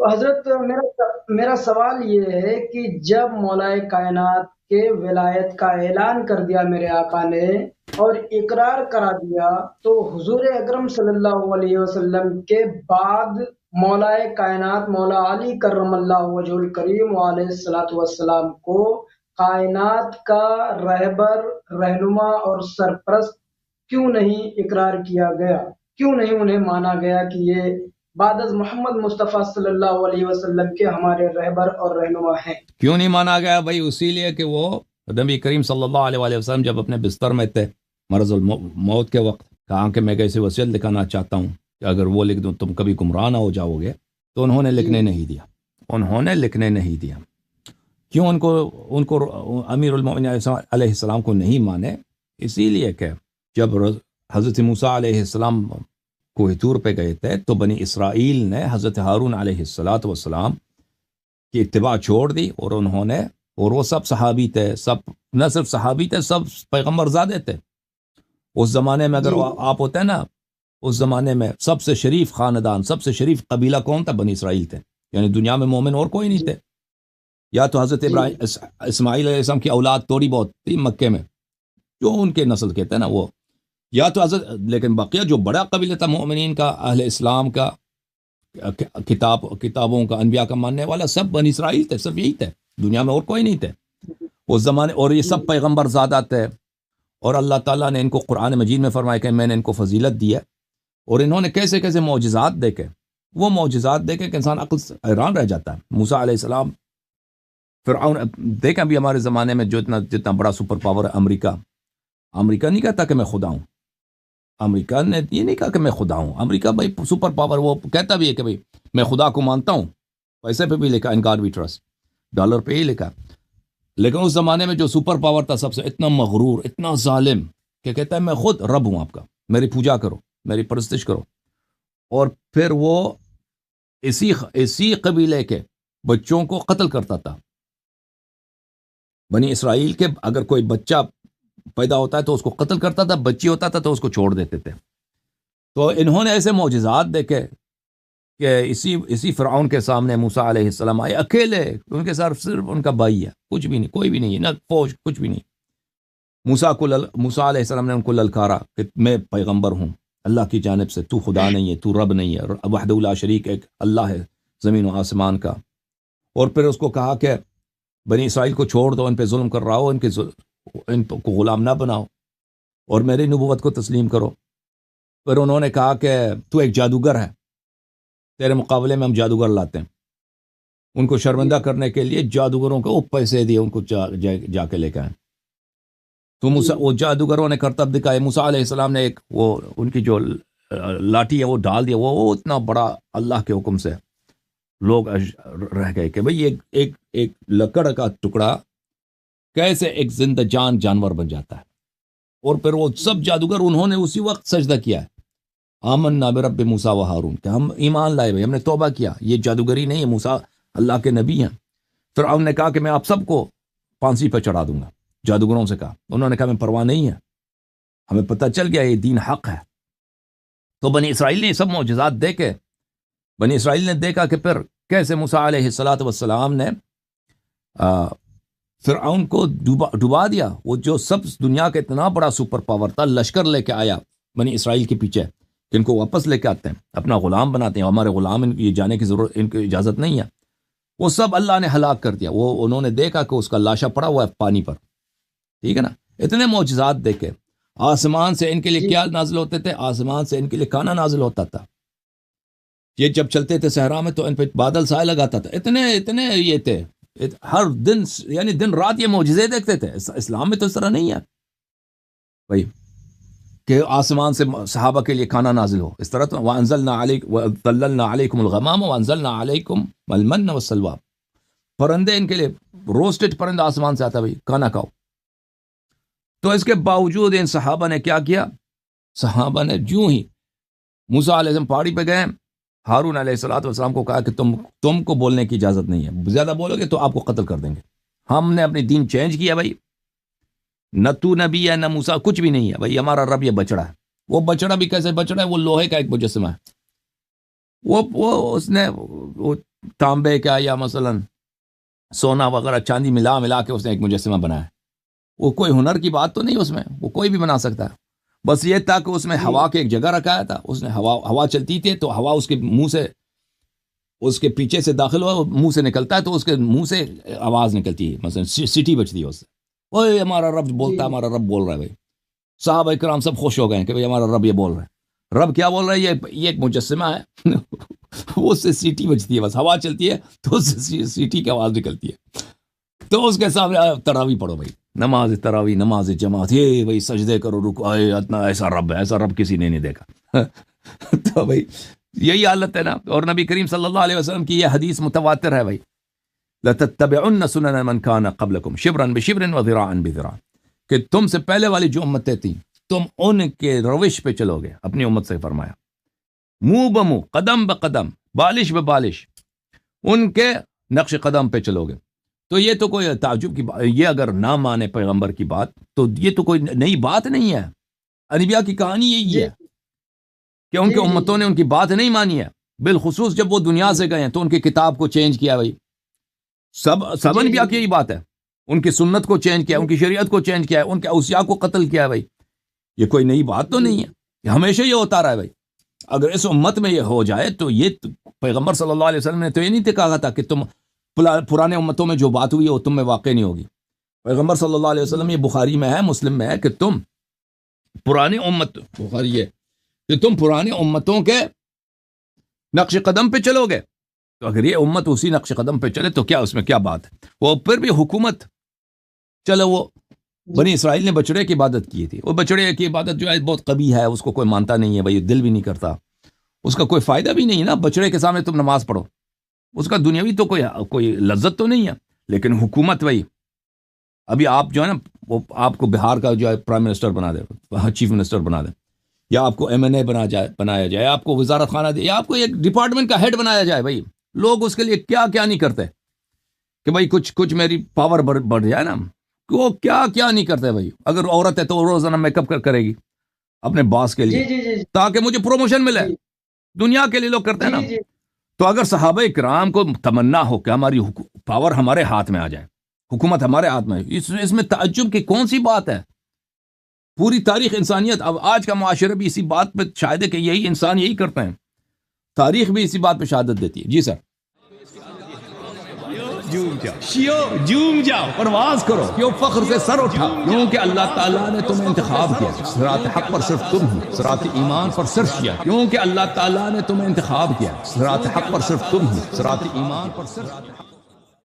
تو حضرت میرا سوال یہ ہے کہ جب مولا کائنات کے ولایت کا اعلان کر دیا میرے آقا نے اور اقرار کرا دیا، تو حضور اکرم صلی اللہ علیہ وسلم کے بعد مولا کائنات مولا علی کرم اللہ وجہ الکریم علیہ الصلوۃ والسلام کو کائنات کا رہبر، رہنما اور سرپرست کیوں نہیں اقرار کیا گیا؟ کیوں نہیں انہیں مانا گیا کہ یہ بعد از محمد مصطفیٰ صلی اللہ علیہ وسلم کے ہمارے رہبر اور رہنما ہیں؟ کیوں نہیں مانا گیا بھائی؟ اسی لیے کہ وہ نبی کریم صلی اللہ علیہ وسلم جب اپنے بستر میں تھے مرض الموت کے وقت، کہا کہ میں کیسے وصیت لکھانا چاہتا ہوں کہ اگر وہ لکھ دوں تم کبھی گمراہ نہ ہو جاؤ گے، تو انہوں نے لکھنے نہیں دیا. انہوں نے لکھنے نہیں دیا. کیوں ان کو امیر المومنین علیہ السلام کو نہیں مانے؟ اسی لیے کہ جب حضرت موسیٰ علیہ السلام کوہ طور پہ گئے تھے تو بنی اسرائیل نے حضرت ہارون علیہ السلام کی اتباع چھوڑ دی، اور انہوں نے، اور وہ سب صحابی تھے، سب نہ صرف صحابی تھے، سب پیغمبر زادے تھے. اس زمانے میں اگر آپ ہوتے ہیں نا، اس زمانے میں سب سے شریف خاندان، سب سے شریف قبیلہ کون تھا؟ بنی اسرائیل تھے. یعنی دنیا میں مومن اور کوئی نہیں تھے. یا تو حضرت ابراہیم اسماعیل علیہ السلام کی اولاد تھوڑی بہت تھی مکے میں، جو ان کے نسل کہتے ہیں نا وہ، یا تو حضرت، لیکن بقیہ جو بڑا قبیلہ تھا مومنین کا، اہل اسلام کا، کتابوں کا، انبیاء کا ماننے والا، سب بنی اسرائیل تھے. صرف یہی تھے، دنیا میں اور کوئی نہیں تھے اس زمانے. اور یہ سب پیغمبر زادہ تھے، اور اللہ تعالیٰ نے ان کو قرآن مجید میں فرمایا کہ میں نے ان کو فضیلت دی ہے. اور انہوں نے کیسے کیسے معجزات دیکھے، وہ معجزات دیکھے کہ انسان عقل سے حیران رہ جاتا ہے. موسیٰ علیہ السلام، فرعون، دیکھیں ابھی ہمارے زمانے میں جو جتنا بڑا سپر پاور ہے امریکہ نہیں کہتا کہ میں خدا ہوں. امریکہ نے یہ نہیں کہا کہ میں خدا ہوں. امریکہ بھائی سپر پاور، وہ کہتا بھی ہے کہ بھائی میں خدا کو مانتا ہوں، پیسے پہ بھی لکھا in God we trust, dollar پہ ہی لکھا. لیکن اس زمانے میں جو سپر پاور تھا سب سے اتنا مغرور، اتنا ظالم، کہ کہتا ہے میں خود رب ہوں آپ کا، میری پوجا کرو، میری پرستش کرو. اور پھر وہ اسی قبیلے کے بچوں کو قتل کرتا تھا. بنی اسرائیل کے اگر کوئی بچہ پیدا ہوتا ہے تو اس کو قتل کرتا تھا، بچی ہوتا تھا تو اس کو چھوڑ دیتے تھے. تو انہوں نے ایسے معجزات دیکھے کہ اسی فرعون کے سامنے موسیٰ علیہ السلام آئے اکیلے، ان کے ساتھ صرف ان کا بھائی ہے، کچھ بھی نہیں، کوئی بھی نہیں ہے، نہ فوج، کچھ بھی نہیں. موسیٰ علیہ السلام نے ان کو للکارا کہ میں پیغمبر ہوں اللہ کی جانب سے، تو خدا نہیں ہے، تو رب نہیں ہے، وحدہ لا شریک ایک اللہ ہے زمین و آسمان کا. اور پھر اس کو کہا کہ بنی اسرائیل کو چھوڑ دو، ان پہ ظلم کر رہا ہو، ان کو غلام نہ بناؤ اور میری نبوت کو تسلیم کرو. پھر انہوں نے کہا کہ تو ایک جادوگر ہے، تیرے مقابلے میں ہم جادوگر لاتے ہیں. ان کو شرمندہ کرنے کے لیے جادوگروں کو پیسے دیے، ان کو جا کے لے کے آئے. تو وہ جادوگروں نے کرتب دکھائے. موسیٰ علیہ السلام نے ایک وہ ان کی جو لاٹھی ہے وہ ڈال دیا، وہ اتنا بڑا اللہ کے حکم سے لوگ رہ گئے کہ بھئی ایک لکڑ کا ٹکڑا کیسے ایک زندہ جانور بن جاتا ہے. اور پھر وہ سب جادوگر انہوں نے اسی وقت سجدہ کیا ہے، آمنا برب موسیٰ و ہارون، کہ ہم ایمان لائے بھائی، ہم نے توبہ کیا، یہ جادوگری نہیں ہے، موسیٰ اللہ کے نبی ہیں. پھر انہوں نے کہا کہ میں آپ سب کو پھانسی پہ چڑھا دوں گا. جادوگروں سے کہا، انہوں نے کہا میں پرواہ نہیں ہے، ہمیں پتہ چل گیا یہ دین حق ہے. تو بنی اسرائیل نے سب معجزات دیکھے. بنی اسرائیل نے دیکھا کہ پھر کیسے موسیٰ علیہ السلام نے فرعون کو ڈبا دیا. وہ جو سب دنیا کا اتنا بڑا سپر پاور تھا، لشکر لے کے آیا بنی اسرائیل کے پیچھے، کہ ان کو واپس لے کے آتے ہیں، اپنا غلام بناتے ہیں، ہمارے غلام یہ جانے کی ضرورت، ان کی اجازت نہیں ہے. وہ سب اللہ نے ہلاک کر دیا. وہ انہوں نے دیکھا کہ اس کا لاشا پڑا ہوا ہے پانی پر، ٹھیک ہے نا. اتنے معجزات دیکھے. آسمان سے ان کے لیے کیا نازل ہوتے تھے؟ آسمان سے ان کے لیے کھانا نازل ہوتا تھا. یہ جب چلتے تھے صحرا میں تو ان پہ بادل سائے لگاتا تھا. اتنے یہ تھے، ہر دن یعنی دن رات یہ معجزے دیکھتے تھے. اسلام میں تو اس طرح نہیں ہے بھائی کہ آسمان سے صحابہ کے لیے کھانا نازل ہو اس طرح. تو وَأَنزَلْنَا عَلَيْكُمُ الْغَمَامَ وَأَنزَلْنَا عَلَيْكُمْ الْمَنَّ وَالسَّلْوَىٰ. پرندے ان کے لیے روسٹڈ پرندہ آسمان سے آتا بھائی، کھانا کھاؤ. تو اس کے باوجود ان صحابہ نے کیا کیا؟ صحابہ نے جو ہی موسیٰ علیہ السلام پہاڑی پہ گئے، ہارون علیہ السلام کو کہا کہ تم کو بولنے کی اجازت نہیں ہے، زیادہ بولو گے تو آپ کو قتل کر دیں گے. ہم نے اپنی دین چینج کیا بھائی، نہ تو نبی ہے نہ موسیٰ، کچھ بھی نہیں ہے بھائی. ہمارا رب یہ بچڑا ہے. وہ بچڑا بھی کیسے بچڑا ہے؟ وہ لوہے کا ایک مجسمہ ہے. وہ اس نے تانبے کا یا مثلا سونا وغیرہ چاندی ملا ملا کے اس نے ایک مجسمہ بنایا. وہ کوئی ہنر کی بات تو نہیں اس میں, وہ کوئی بھی بنا سکتا ہے. بس یہ تھا کہ اس میں ہوا کے ایک جگہ رکھایا تھا, اس نے ہوا چلتی تھی تو ہوا اس کے منہ سے, اس کے پیچھے سے داخل ہوا, منہ سے نکلتا ہے تو اس کے منہ سے آواز نکلتی ہے, مثلا سیٹی بجتی ہے اس سے, اوے ہمارا رب بولتا ہے, ہمارا رب بول رہا ہے. بھائی صحابہ کرام سب خوش ہو گئے ہیں کہ بھائی ہمارا رب یہ بول رہا ہے. رب کیا بول رہا ہے؟ یہ ایک مجسمہ ہے وہ اس سے سیٹی بجتی ہے, بس ہوا چلتی ہے تو اس سے سیٹی کی آواز نکلتی ہے. تو اس کے سامنے تراویح پڑھو بھائی, نماز تراویح, نماز جماعت, یہ بھائی سجدے کرو, رکو, اتنا ایسا رب ہے, ایسا رب کسی نے نہیں دیکھا. تو بھائی یہی حالت ہے نا. اور نبی کریم صلی اللہ علیہ وسلم کی یہ حدیث متواتر ہے بھائی, لَتَتَّبِعُنَّ سُنَنَ مَنْ كَانَ قَبْلَكُمْ شِبْرًا بِشِبْرٍ وَذِرَاعًا بِذِرَاعٍ, کہ تم سے پہلے والی جو امتیں تھیں تم ان کے روش پہ چلو گے. اپنی امت سے فرمایا, منہ بمنہ, قدم بقدم, بالش ببالش, ان کے نقش قدم پہ چلو گے. تو یہ تو کوئی تعجب کی بات, یہ اگر نہ مانے پیغمبر کی بات تو یہ تو کوئی نئی بات نہیں ہے. انبیاء کی کہانی یہی ہے کہ ان کے امتوں نے ان کی بات نہیں مانی ہے. بالخصوص جب وہ دنیا سے گئے ہیں تو ان کی کتاب کو چینج کیا بھائی. سب انبیاء کی یہی بات ہے, ان کی سنت کو چینج کیا, ان کی شریعت کو چینج کیا, ان کے اوصیاء کو قتل کیا بھائی. یہ کوئی نئی بات تو نہیں ہے, یہ ہمیشہ یہ ہوتا رہا ہے بھائی. اگر اس امت میں یہ ہو جائے تو یہ پیغمبر صلی اللہ علیہ وسلم نے تو یہ نہیں کہا تھا کہ تم پرانے امتوں میں جو بات ہوئی ہے وہ تم میں واقع نہیں ہوگی. پیغمبر صلی اللہ علیہ وسلم, یہ بخاری میں ہے, مسلم میں ہے, کہ تم پرانے امت, بخاری ہے کہ تم پرانے امتوں کے نقش قدم پہ چلو گے. تو اگر یہ امت اسی نقش قدم پہ چلے تو کیا اس میں کیا بات ہے. وہ پھر بھی حکومت, چلو وہ بنی اسرائیل نے بچڑے کی عبادت کی تھی, وہ بچڑے کی عبادت جو ہے بہت قبیح ہے, اس کو کوئی مانتا نہیں ہے بھائی, دل بھی نہیں کرتا, اس کا کوئی فائدہ بھی نہیں ہے نا. بچڑے کے سامنے تم نماز پڑھو, اس کا دنیاوی تو کوئی لذت تو نہیں ہے. لیکن حکومت بھائی, ابھی آپ جو ہے نا, وہ آپ کو بہار کا جو ہے پرائم منسٹر بنا دے, چیف منسٹر بنا دے, یا آپ کو MNA بنایا جائے, آپ کو وزارت خانہ دے, یا آپ کو ایک ڈپارٹمنٹ کا ہیڈ بنایا جائے بھائی, لوگ اس کے لیے کیا کیا نہیں کرتے کہ بھائی کچھ میری پاور بڑھ جائے نا, وہ کیا نہیں کرتے بھائی. اگر عورت ہے تو روزانہ میک اپ کرے گی اپنے باس کے لیے تاکہ مجھے پروموشن ملے. دنیا کے لیے لوگ کرتے ہیں نا. تو اگر صحابہ کرام کو تمنا ہو کہ ہماری پاور ہمارے ہاتھ میں آ جائے, حکومت ہمارے ہاتھ میں, اس میں تعجب کی کون سی بات ہے. پوری تاریخ انسانیت, اب آج کا معاشرہ بھی اسی بات پہ شاہد ہے کہ یہی انسان یہی کرتے ہیں, تاریخ بھی اسی بات پہ شہادت دیتی ہے. جی سر. جھوم جاؤ, پرواز کرو, کیوں فخر سے سر اٹھا, کیونکہ اللہ تعالیٰ نے تمہیں انتخاب کیا. صراط حق پر صرف تم ہو, صراط ایمان پر صرف کیا, کیونکہ اللہ تعالیٰ نے تمہیں انتخاب کیا. صراط حق پر صرف تم ہو, صراط ایمان پر صرف